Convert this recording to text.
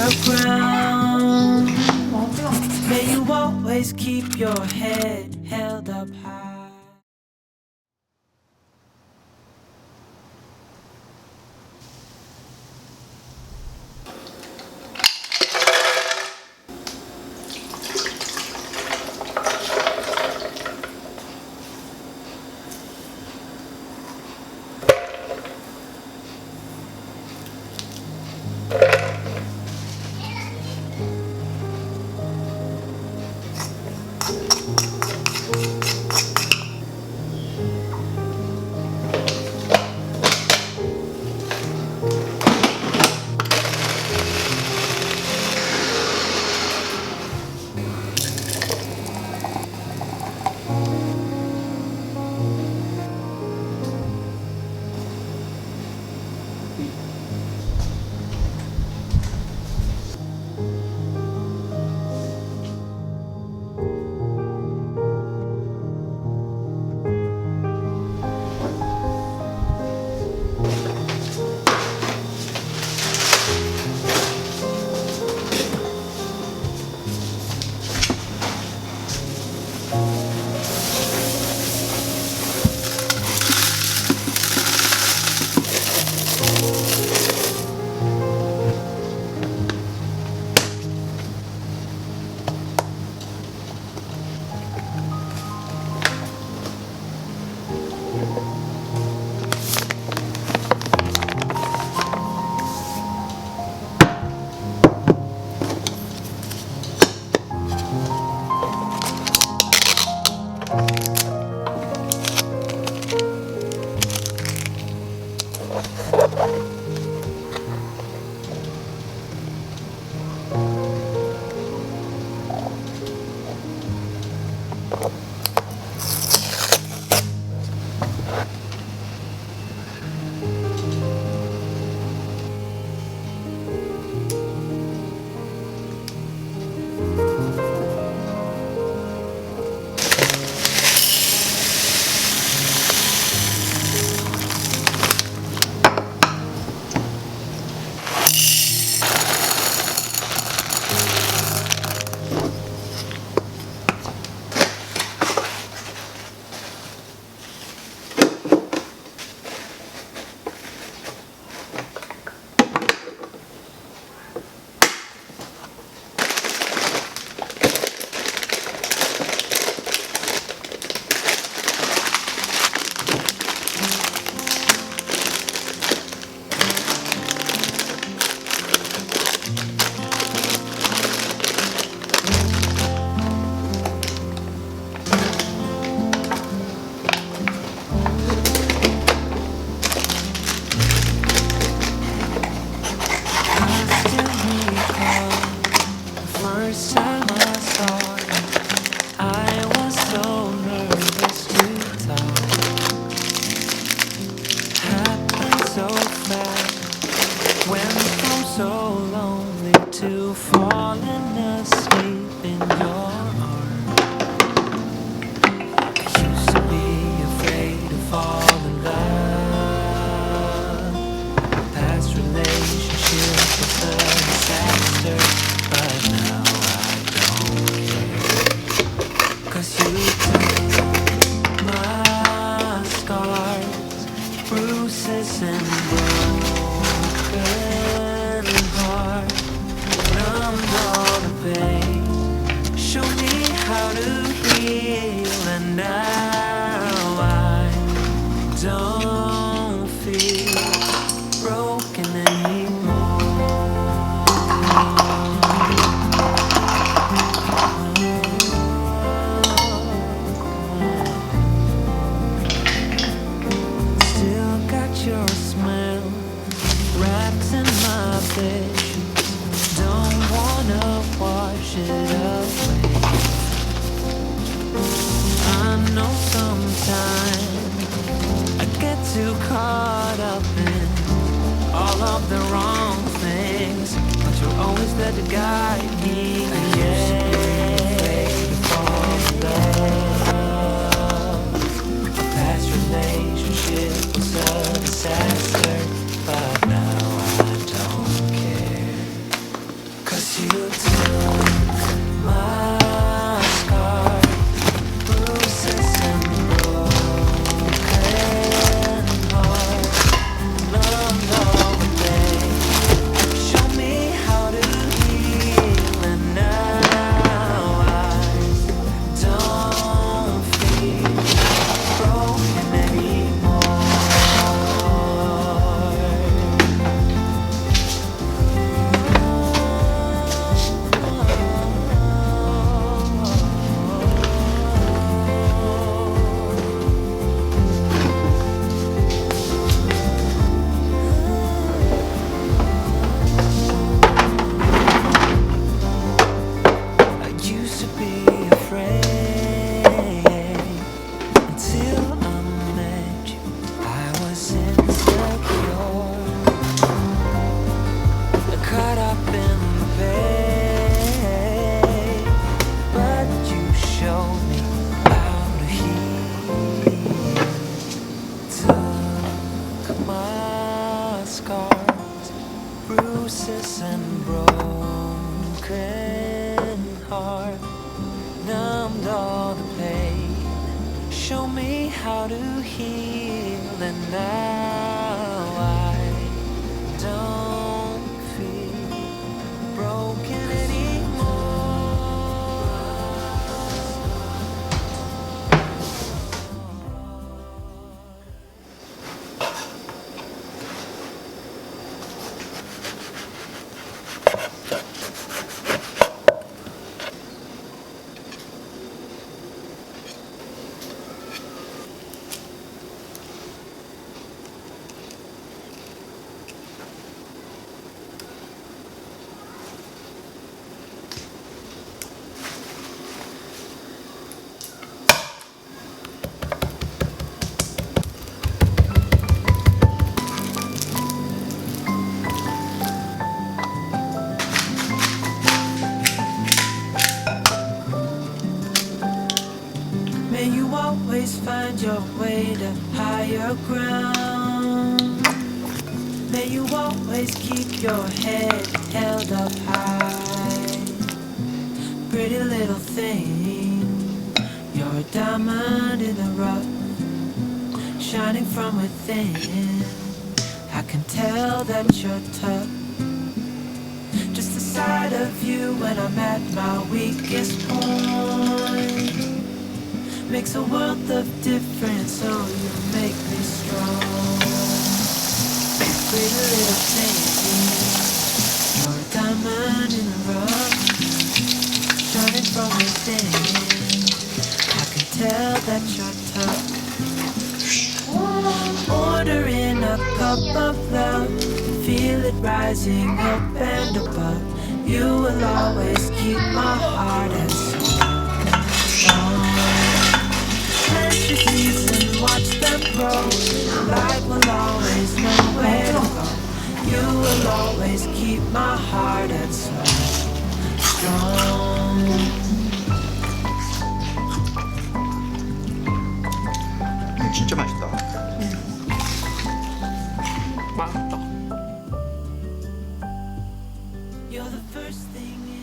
the ground. May you always keep your head held up high. First time I saw you, I was so nervous to talk. Happened so fast, went from so lonely to falling asleep in your arms. I used to be afraid to fall in love. Past relationship was a disaster, but now I don't care. 'Cause you took my scars, bruises and broken heart, numbed all the pain, show me how to heal, and now I don't feel broken anymore. Still got your smell wrapped in my bed sheets. Don't wanna wash it away. I know sometimes I get too caught up in all of the wrong things, but you're always there to guide me. Yeah, fall in love. A past relationship was a disaster, but now I don't care. broken heart numbed all the pain. Show me how to heal, and now I don't feel broken anymore. May you always find your way to higher ground. May you always keep your head held up high. Pretty little thing, you're a diamond in the rough, shining from within. I can tell that you're tough. Just the sight of you when I'm at my weakest point makes a world of difference, oh, you make me strong. Pretty little thing, you're a diamond in the rough, shining from within. I can tell that you're tough. Ordering a cup of love, feel it rising up and above. You will always keep my heart at strong. Plant your seeds and watch them grow. Light will always know where to go. You will always keep my heart at so strong. 진짜 맛있다. 맛있다. You're the first thing in